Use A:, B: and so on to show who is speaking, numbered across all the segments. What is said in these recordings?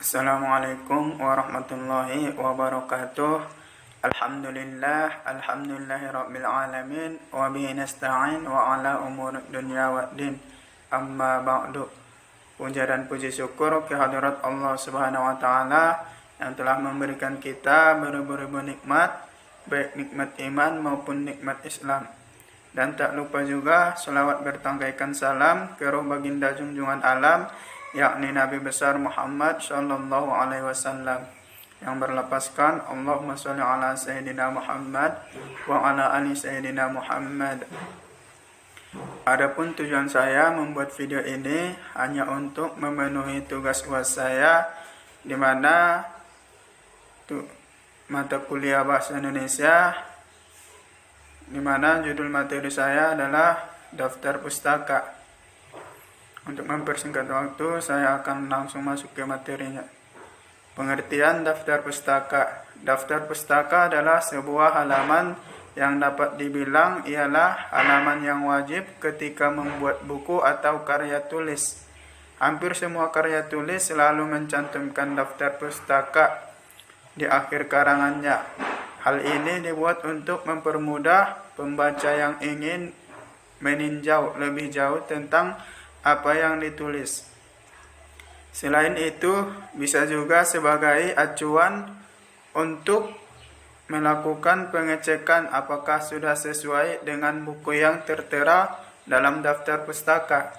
A: Assalamualaikum warahmatullahi wabarakatuh. Alhamdulillahirabbil alamin wa bihi nasta'in wa ala umur dunya waddin. Amma ba'du. Puja dan puji syukur kehadirat Allah Subhanahu wa taala yang telah memberikan kita beribu-ribu nikmat, baik nikmat iman maupun nikmat Islam. Dan tak lupa juga selawat bertangkaikan salam ke roh baginda junjungan alam, yakni Nabi besar Muhammad sallallahu alaihi wasallam, yang berlapaskan Allahumma sholli ala sayyidina Muhammad wa ala ali sayyidina Muhammad. Adapun tujuan saya membuat video ini hanya untuk memenuhi tugas UAS saya, di mana mata kuliah bahasa Indonesia, di mana judul materi saya adalah daftar pustaka. Untuk mempersingkat waktu, saya akan langsung masuk ke materinya. Pengertian daftar pustaka. Daftar pustaka adalah sebuah halaman yang dapat dibilang ialah halaman yang wajib ketika membuat buku atau karya tulis. Hampir semua karya tulis selalu mencantumkan daftar pustaka di akhir karangannya. Hal ini dibuat untuk mempermudah pembaca yang ingin meninjau lebih jauh tentang apa yang ditulis. Selain itu, bisa juga sebagai acuan untuk melakukan pengecekan apakah sudah sesuai dengan buku yang tertera dalam daftar pustaka.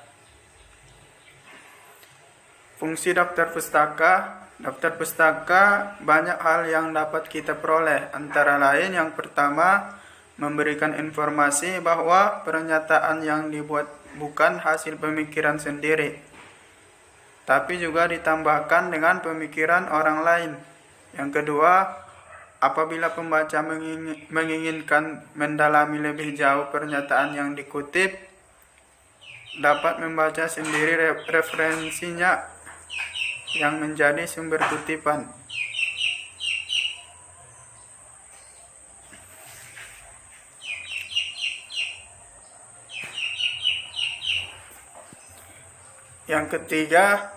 A: Fungsi daftar pustaka. Daftar pustaka banyak hal yang dapat kita peroleh, antara lain yang pertama, memberikan informasi bahwa pernyataan yang dibuat bukan hasil pemikiran sendiri, tapi juga ditambahkan dengan pemikiran orang lain. Yang kedua, apabila pembaca menginginkan mendalami lebih jauh pernyataan yang dikutip, dapat membaca sendiri referensinya yang menjadi sumber kutipan. Yang ketiga,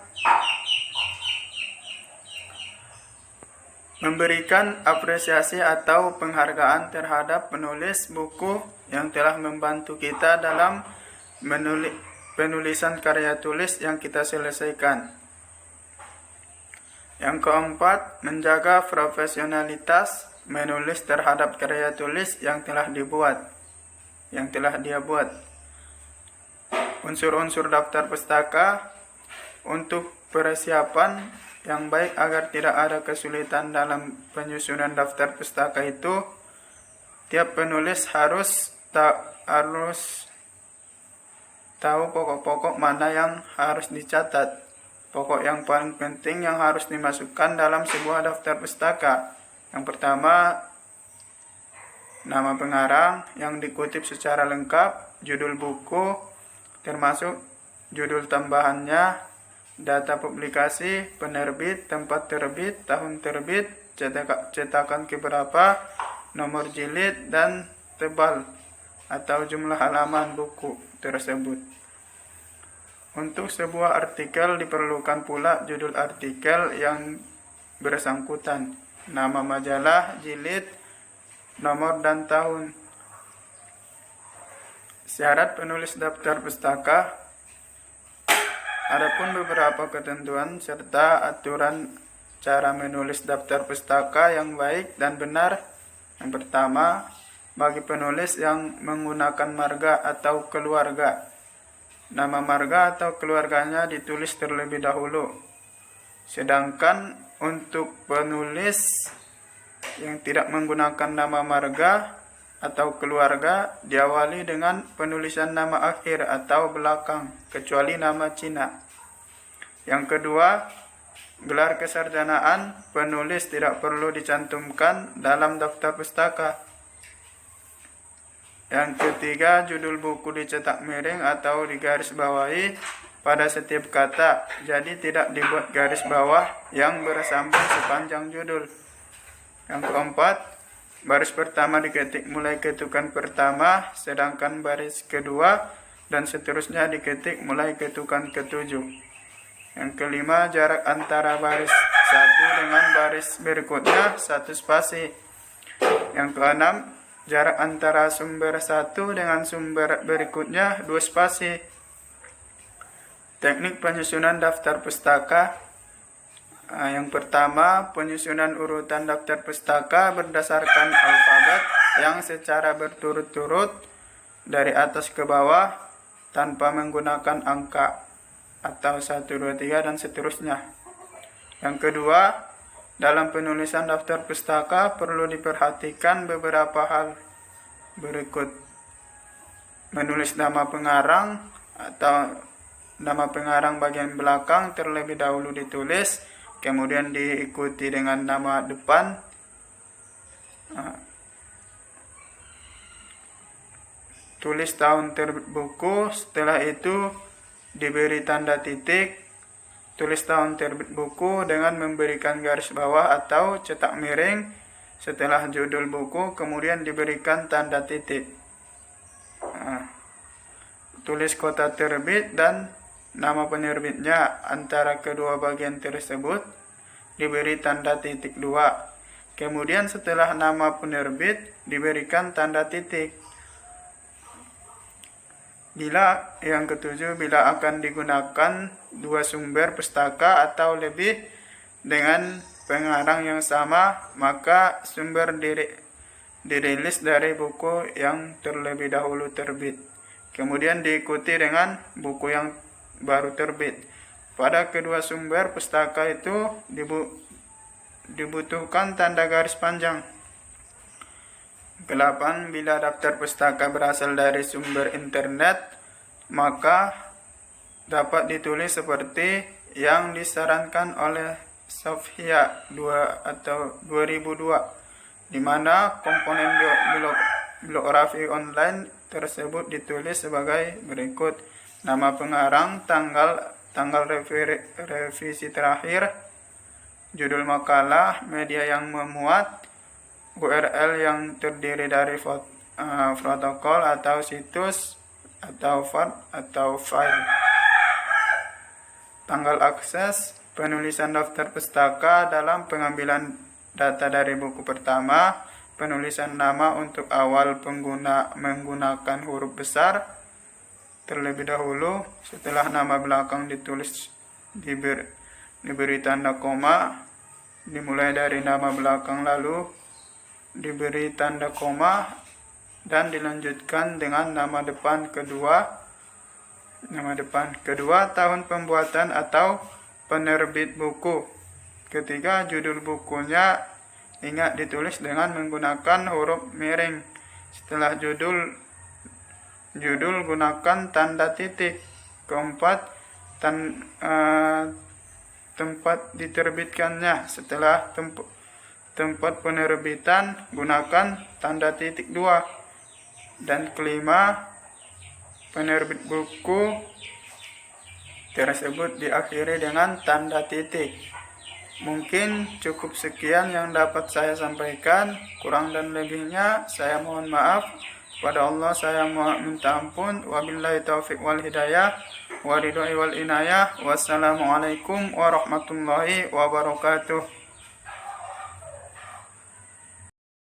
A: memberikan apresiasi atau penghargaan terhadap penulis buku yang telah membantu kita dalam penulisan karya tulis yang kita selesaikan. Yang keempat, menjaga profesionalitas menulis terhadap karya tulis yang telah dia buat. Unsur-unsur daftar pustaka. Untuk persiapan yang baik agar tidak ada kesulitan dalam penyusunan daftar pustaka itu, tiap penulis harus tahu pokok-pokok mana yang harus dicatat. Pokok yang paling penting yang harus dimasukkan dalam sebuah daftar pustaka. Yang pertama, nama pengarang yang dikutip secara lengkap, judul buku, termasuk judul tambahannya, data publikasi, penerbit, tempat terbit, tahun terbit, cetakan keberapa, nomor jilid, dan tebal atau jumlah halaman buku tersebut. Untuk sebuah artikel diperlukan pula judul artikel yang bersangkutan, nama majalah, jilid, nomor, dan tahun. Syarat penulis daftar pustaka. Adapun beberapa ketentuan serta aturan cara menulis daftar pustaka yang baik dan benar. Yang pertama, bagi penulis yang menggunakan marga atau keluarga, nama marga atau keluarganya ditulis terlebih dahulu. Sedangkan untuk penulis yang tidak menggunakan nama marga atau keluarga, diawali dengan penulisan nama akhir atau belakang, kecuali nama Cina. Yang kedua, gelar kesarjanaan penulis tidak perlu dicantumkan dalam daftar pustaka. Yang ketiga, judul buku dicetak miring atau digarisbawahi pada setiap kata, jadi tidak dibuat garis bawah yang bersambung sepanjang judul. Yang keempat, baris pertama diketik mulai ketukan pertama, sedangkan baris kedua dan seterusnya diketik mulai ketukan ketujuh. Yang kelima, jarak antara baris satu dengan baris berikutnya 1 spasi. Yang keenam, jarak antara sumber satu dengan sumber berikutnya 2 spasi. Teknik penyusunan daftar pustaka. Yang pertama, penyusunan urutan daftar pustaka berdasarkan alfabet yang secara berturut-turut dari atas ke bawah tanpa menggunakan angka atau 1, 2, 3 dan seterusnya. Yang kedua, dalam penulisan daftar pustaka perlu diperhatikan beberapa hal berikut. Menulis nama pengarang atau nama pengarang bagian belakang terlebih dahulu ditulis, kemudian diikuti dengan nama depan. Tulis tahun terbit buku, setelah itu diberi tanda titik. Tulis tahun terbit buku dengan memberikan garis bawah atau cetak miring setelah judul buku, kemudian diberikan tanda titik. Tulis kota terbit dan nama penerbitnya. Antara kedua bagian tersebut diberi tanda titik 2. Kemudian setelah nama penerbit diberikan tanda titik. Yang ketujuh, bila akan digunakan 2 sumber pustaka atau lebih dengan pengarang yang sama, maka sumber dirilis dari buku yang terlebih dahulu terbit, kemudian diikuti dengan buku yang baru terbit. Pada kedua sumber pustaka itu dibutuhkan tanda garis panjang. 8. Bila daftar pustaka berasal dari sumber internet, maka dapat ditulis seperti yang disarankan oleh Sofia 2 atau 2002, di mana komponen bibliografi online tersebut ditulis sebagai berikut: nama pengarang, tanggal revisi terakhir, judul makalah, media yang memuat, URL yang terdiri dari protokol atau situs atau font atau file. Tanggal akses. Penulisan daftar pustaka dalam pengambilan data dari buku pertama. Penulisan nama untuk awal pengguna menggunakan huruf besar terlebih dahulu. Setelah nama belakang ditulis diberi tanda koma. Dimulai dari nama belakang lalu diberi tanda koma dan dilanjutkan dengan nama depan kedua, tahun pembuatan atau penerbit buku. Ketiga, judul bukunya ingat ditulis dengan menggunakan huruf miring. Setelah judul gunakan tanda titik. Keempat, tempat diterbitkannya. Setelah tempat penerbitan gunakan tanda titik 2. Dan kelima, penerbit buku tersebut diakhiri dengan tanda titik. Mungkin cukup sekian yang dapat saya sampaikan. Kurang dan lebihnya saya mohon maaf. Kepada Allah saya minta ampun. Wabillahi taufiq wal hidayah wa ridho wal inayah. Wassalamualaikum warahmatullahi wabarakatuh.